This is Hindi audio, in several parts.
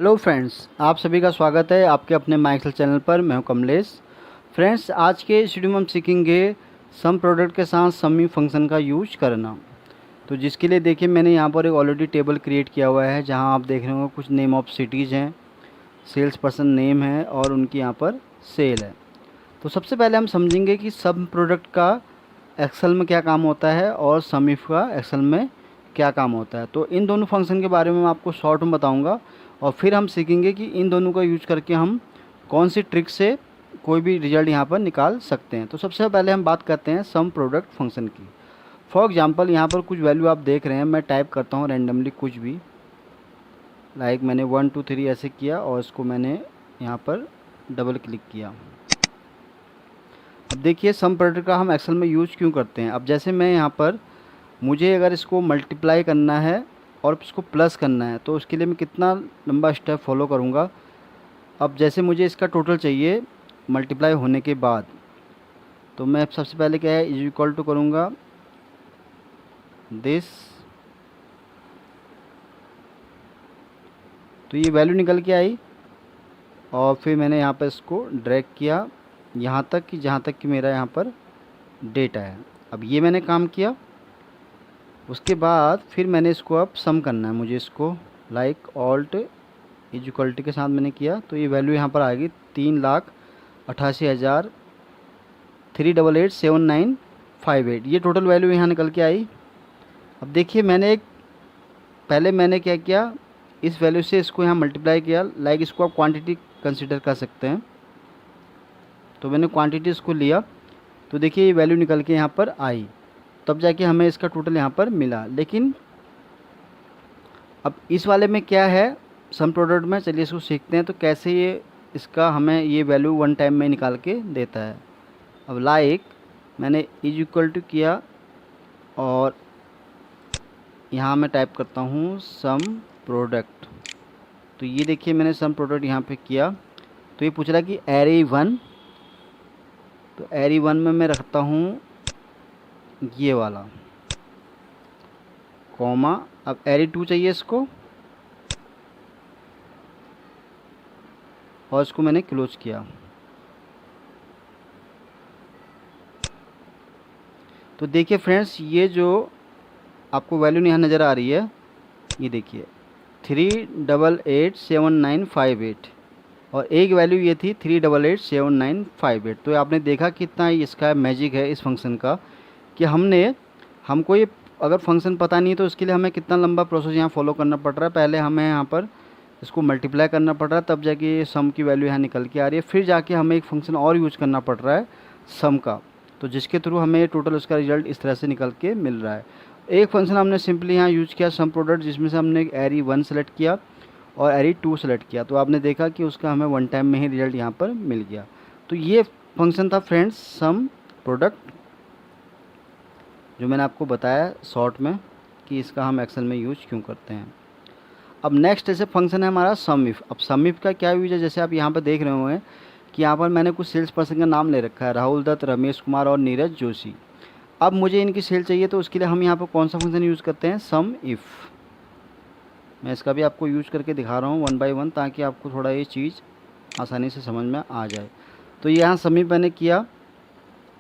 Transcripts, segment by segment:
हेलो फ्रेंड्स, आप सभी का स्वागत है आपके अपने माइक्सल चैनल पर। मैं हूं कमलेश। फ्रेंड्स, आज के इस वीडियो में हम सीखेंगे सम प्रोडक्ट के साथ समी फंक्शन का यूज करना। तो जिसके लिए देखिए मैंने यहाँ पर एक ऑलरेडी टेबल क्रिएट किया हुआ है, जहां आप देख रहे होंगे कुछ नेम ऑफ सिटीज़ हैं, सेल्स पर्सन नेम है और उनकी यहाँ पर सेल है। तो सबसे पहले हम समझेंगे कि सम प्रोडक्ट का एक्सेल में क्या काम होता है और सम इफ का एक्सेल में क्या काम होता है। तो इन दोनों फंक्शन के बारे में मैं आपको शॉर्ट में बताऊंगा और फिर हम सीखेंगे कि इन दोनों का यूज करके हम कौन सी ट्रिक से कोई भी रिजल्ट यहाँ पर निकाल सकते हैं। तो सबसे पहले हम बात करते हैं सम प्रोडक्ट फंक्शन की। फॉर एग्जांपल यहाँ पर कुछ वैल्यू आप देख रहे हैं, मैं टाइप करता हूँ रैंडमली कुछ भी, लाइक मैंने 1 2 3 ऐसे किया और इसको मैंने यहाँ पर डबल क्लिक किया। अब देखिए सम प्रोडक्ट का हम एक्सेल में यूज क्यों करते हैं। अब जैसे मैं यहाँ पर, मुझे अगर इसको मल्टीप्लाई करना है और इसको प्लस करना है तो उसके लिए मैं कितना लंबा स्टेप फॉलो करूँगा। अब जैसे मुझे इसका टोटल चाहिए मल्टीप्लाई होने के बाद, तो मैं सबसे पहले क्या है इज इक्वल टू करूँगा दिस। तो ये वैल्यू निकल के आई और फिर मैंने यहाँ पर इसको ड्रैग किया यहाँ तक कि जहाँ तक कि मेरा यहाँ पर डेटा है। अब ये मैंने काम किया, उसके बाद फिर मैंने इसको अब सम करना है मुझे इसको, लाइक ऑल्ट इज इक्वलिटी के साथ मैंने किया तो ये वैल्यू यहाँ पर आ गई 3,88,388,798 ये टोटल वैल्यू यहाँ निकल के आई। अब देखिए पहले मैंने क्या किया, इस वैल्यू से इसको यहाँ मल्टीप्लाई किया, लाइक इसको आप क्वांटिटी कंसिडर कर सकते हैं। तो मैंने क्वांटिटी इसको लिया तो देखिए ये वैल्यू निकल के यहाँ पर आई, तब जाके हमें इसका टोटल यहाँ पर मिला। लेकिन अब इस वाले में क्या है सम प्रोडक्ट में, चलिए इसको सीखते हैं तो कैसे ये इसका हमें ये वैल्यू वन टाइम में निकाल के देता है। अब लाइक मैंने इज इक्वल टू किया और यहाँ मैं टाइप करता हूँ सम प्रोडक्ट। तो ये देखिए मैंने सम प्रोडक्ट यहाँ पे किया तो ये पूछ रहा कि एरे 1, तो एरे 1 में मैं रखता हूँ ये वाला कॉमा। अब एरे 2 चाहिए इसको और इसको मैंने क्लोज किया। तो देखिए फ्रेंड्स, ये जो आपको वैल्यू यहाँ नज़र आ रही है, ये देखिए 388,798 और एक वैल्यू ये थी 388,798। तो आपने देखा कितना इसका मैजिक है इस फंक्शन का, कि हमको ये अगर फंक्शन पता नहीं है तो उसके लिए हमें कितना लंबा प्रोसेस यहाँ फॉलो करना पड़ रहा है। पहले हमें यहाँ पर इसको मल्टीप्लाई करना पड़ रहा है, तब जाके ये सम की वैल्यू यहाँ निकल के आ रही है। फिर जाके हमें एक फंक्शन और यूज करना पड़ रहा है सम का, तो जिसके थ्रू हमें टोटल उसका रिजल्ट इस तरह से निकल के मिल रहा है। एक फंक्शन हमने सिंपली यहाँ यूज किया सम प्रोडक्ट, जिसमें से हमने एरे 1 सेलेक्ट किया और एरे 2 सेलेक्ट किया, तो आपने देखा कि उसका हमें वन टाइम में ही रिजल्ट यहाँ पर मिल गया। तो ये फंक्शन था फ्रेंड्स सम प्रोडक्ट, जो मैंने आपको बताया शॉर्ट में कि इसका हम एक्सेल में यूज क्यों करते हैं। अब नेक्स्ट ऐसे फंक्शन है हमारा सम इफ। अब सम इफ का क्या यूज है, जैसे आप यहाँ पर देख रहे होंगे कि यहाँ पर मैंने कुछ सेल्स पर्सन का नाम ले रखा है, राहुल दत्त, रमेश कुमार और नीरज जोशी। अब मुझे इनकी सेल चाहिए तो उसके लिए हम यहाँ पर कौन सा फंक्शन यूज़ करते हैं, सम इफ़। मैं इसका भी आपको यूज करके दिखा रहा हूँ वन बाय वन, ताकि आपको थोड़ा ये चीज़ आसानी से समझ में आ जाए। तो यहाँ सम इफ मैंने किया,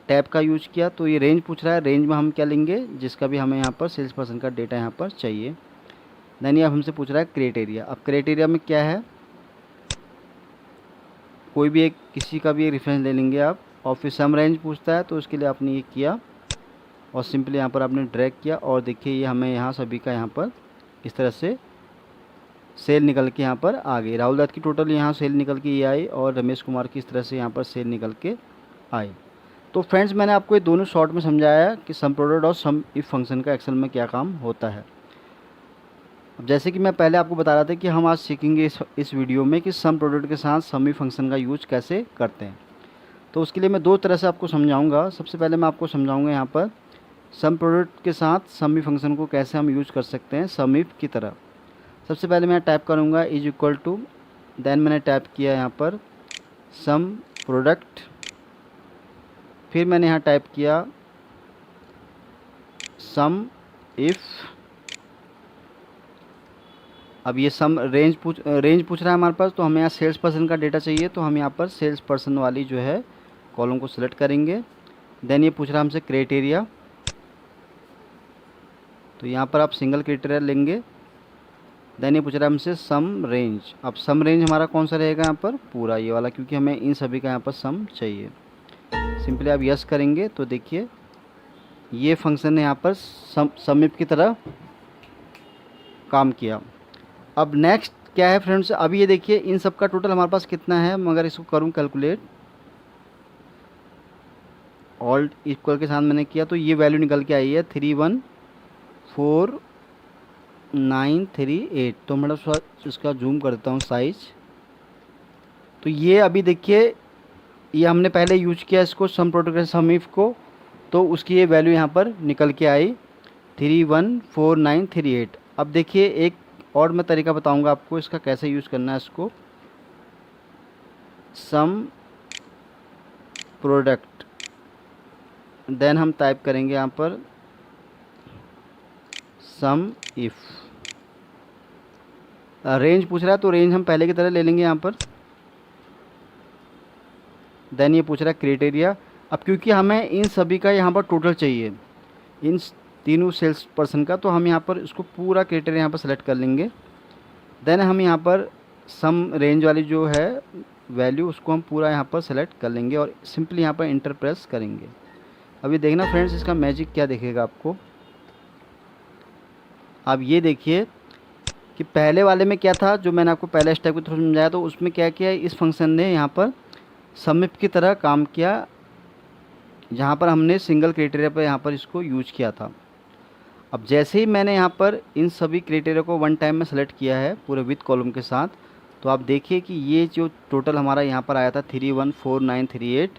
टैब का यूज किया, तो ये रेंज पूछ रहा है, रेंज में हम क्या लेंगे जिसका भी हमें यहाँ पर सेल्स पर्सन का डेटा यहाँ पर चाहिए। देन ये हमसे पूछ रहा है क्राइटेरिया। अब क्राइटेरिया में क्या है, कोई भी एक किसी का भी एक रेफरेंस ले लेंगे आप, और फिर सम रेंज पूछता है तो उसके लिए आपने ये किया और सिंपली यहाँ पर आपने ड्रैग किया और देखिए ये हमें यहाँ सभी का यहाँ पर इस तरह से सेल निकल के यहाँ पर आ गई। राहुल दत्त की टोटल यहाँ सेल निकल के ये आई और रमेश कुमार की इस तरह से यहाँ पर सेल निकल के आई। तो फ्रेंड्स, मैंने आपको ये दोनों शॉर्ट में समझाया कि सम प्रोडक्ट और सम इफ फंक्शन का एक्सेल में क्या काम होता है। अब जैसे कि मैं पहले आपको बता रहा था कि हम आज सीखेंगे इस वीडियो में कि सम प्रोडक्ट के साथ सम इफ फंक्शन का यूज कैसे करते हैं। तो उसके लिए मैं दो तरह से आपको समझाऊंगा। सबसे पहले मैं आपको समझाऊंगा यहाँ पर सम प्रोडक्ट के साथ सम इफ फंक्शन को कैसे हम यूज कर सकते हैं सम इफ की तरह। सबसे पहले मैं टाइप करूँगा इज इक्वल टू, देन मैंने टाइप किया यहाँ पर सम प्रोडक्ट, फिर मैंने यहाँ टाइप किया सम इफ, अब ये सम रेंज पूछ रहा है हमारे पास, तो हमें यहाँ सेल्स पर्सन का डेटा चाहिए, तो हम यहाँ पर सेल्स पर्सन वाली जो है कॉलम को सिलेक्ट करेंगे। देन ये पूछ रहा है हमसे क्राइटेरिया, तो यहाँ पर आप सिंगल क्राइटेरिया लेंगे। देन ये पूछ रहा है हमसे सम रेंज। अब सम रेंज हमारा कौन सा रहेगा यहाँ पर, पूरा ये वाला, क्योंकि हमें इन सभी का यहाँ पर सम चाहिए। सिंपली आप यस करेंगे तो देखिए ये फंक्शन ने यहाँ पर सम इफ की तरह काम किया। अब नेक्स्ट क्या है फ्रेंड्स, अब ये देखिए इन सब का टोटल हमारे पास कितना है, मगर इसको करूँ कैलकुलेट, ऑल्ट इक्वल के साथ मैंने किया तो ये वैल्यू निकल के आई है 314,938। तो मैं इसका जूम करता हूँ साइज। तो ये अभी देखिए ये हमने पहले यूज किया इसको सम प्रोडक्ट सम इफ को, तो उसकी ये वैल्यू यहाँ पर निकल के आई 314,938। अब देखिए एक और मैं तरीका बताऊंगा आपको इसका कैसे यूज़ करना है इसको। सम प्रोडक्ट, देन हम टाइप करेंगे यहाँ पर सम इफ। रेंज पूछ रहा है तो रेंज हम पहले की तरह ले लेंगे यहाँ पर। देन ये पूछ रहा है क्राइटेरिया। अब क्योंकि हमें इन सभी का यहाँ पर टोटल चाहिए, इन तीनों सेल्स पर्सन का, तो हम यहाँ पर इसको पूरा क्राइटेरिया यहाँ पर सेलेक्ट कर लेंगे। देन हम यहाँ पर सम रेंज वाली जो है वैल्यू उसको हम पूरा यहाँ पर सेलेक्ट कर लेंगे और सिंपली यहाँ पर इंटर प्रेस करेंगे। अभी देखना फ्रेंड्स इसका मैजिक क्या दिखेगा आपको। अब ये देखिए कि पहले वाले में क्या था, जो मैंने आपको पहले स्टेप के थ्रू समझाया, तो उसमें क्या किया इस फंक्शन ने यहाँ पर सम इफ की तरह काम किया, जहाँ पर हमने सिंगल क्राइटेरिया पर यहाँ पर इसको यूज किया था। अब जैसे ही मैंने यहाँ पर इन सभी क्राइटेरिया को वन टाइम में सेलेक्ट किया है पूरे विथ कॉलम के साथ, तो आप देखिए कि ये जो टोटल हमारा यहाँ पर आया था 314,938,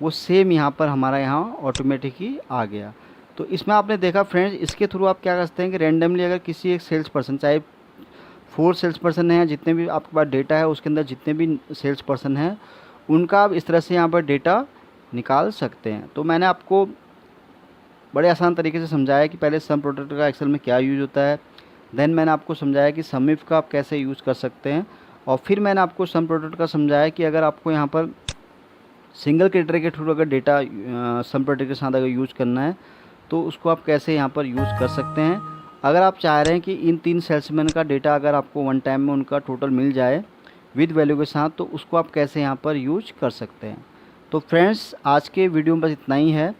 वो सेम यहाँ पर हमारा यहाँ ऑटोमेटिक ही आ गया। तो इसमें आपने देखा फ्रेंड्स, इसके थ्रू आप क्या कर सकते हैं कि रैंडमली अगर किसी एक सेल्स पर्सन, चाहे 4 सेल्स पर्सन हैं, जितने भी आपके पास डेटा है उसके अंदर जितने भी सेल्स पर्सन हैं, उनका आप इस तरह से यहाँ पर डेटा निकाल सकते हैं। तो मैंने आपको बड़े आसान तरीके से समझाया कि पहले सम प्रोडक्ट का एक्सेल में क्या यूज़ होता है, देन मैंने आपको समझाया कि सम इफ का आप कैसे यूज़ कर सकते हैं, और फिर मैंने आपको सम प्रोडक्ट का समझाया कि अगर आपको यहाँ पर सिंगल क्राइटेरिया के थ्रू अगर डेटा सम प्रोडक्ट के साथ अगर यूज़ करना है तो उसको आप कैसे यहाँ पर यूज़ कर सकते हैं। अगर आप चाह रहे हैं कि इन 3 सेल्समैन का डेटा अगर आपको वन टाइम में उनका टोटल मिल जाए विद वैल्यू के साथ, तो उसको आप कैसे यहाँ पर यूज कर सकते हैं। तो फ्रेंड्स आज के वीडियो में बस इतना ही है।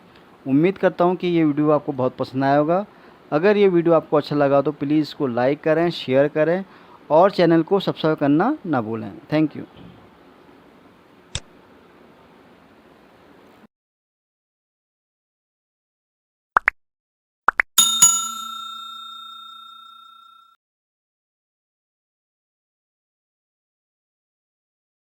उम्मीद करता हूँ कि ये वीडियो आपको बहुत पसंद आया होगा। अगर ये वीडियो आपको अच्छा लगा तो प्लीज़ इसको लाइक करें, शेयर करें और चैनल को सब्सक्राइब करना ना भूलें। Thank you.